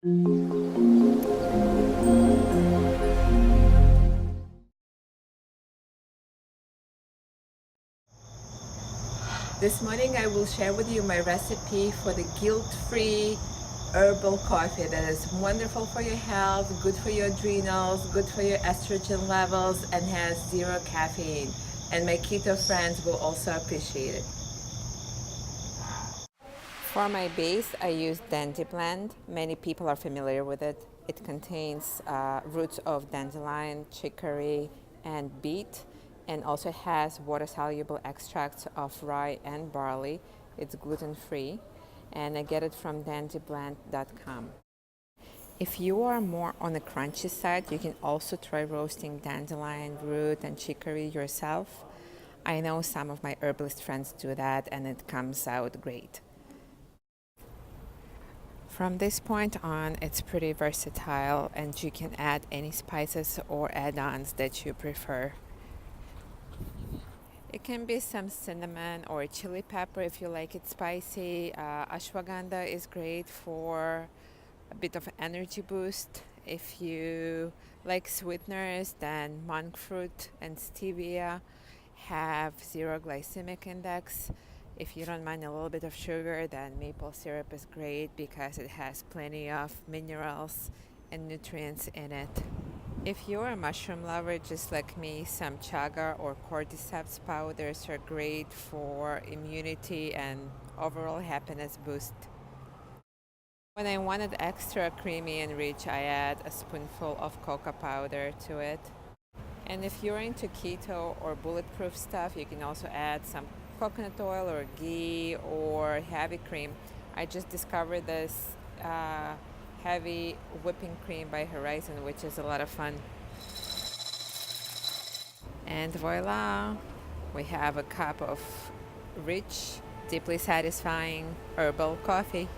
This morning I will share with you my recipe for the guilt-free herbal coffee that is wonderful for your health, good for your adrenals, good for your estrogen levels, and has zero caffeine. And my keto friends will also appreciate it. For my base, I use Dandy Blend. Many people are familiar with it. It contains roots of dandelion, chicory, and beet, and also has water-soluble extracts of rye and barley. It's gluten-free, and I get it from dandyblend.com. If you are more on the crunchy side, you can also try roasting dandelion root and chicory yourself. I know some of my herbalist friends do that, and it comes out great. From this point on, it's pretty versatile and you can add any spices or add-ons that you prefer. It can be some cinnamon or chili pepper if you like it spicy. Ashwagandha is great for a bit of energy boost. If you like sweeteners, then monk fruit and stevia have zero glycemic index. If you don't mind a little bit of sugar, then maple syrup is great because it has plenty of minerals and nutrients in it. If you're a mushroom lover just like me, some chaga or cordyceps powders are great for immunity and overall happiness boost. When I want it extra creamy and rich, I add a spoonful of cocoa powder to it. And if you're into keto or bulletproof stuff, you can also add some coconut oil or ghee or heavy cream. I just discovered this heavy whipping cream by Horizon, which is a lot of fun. And voila, we have a cup of rich, deeply satisfying herbal coffee.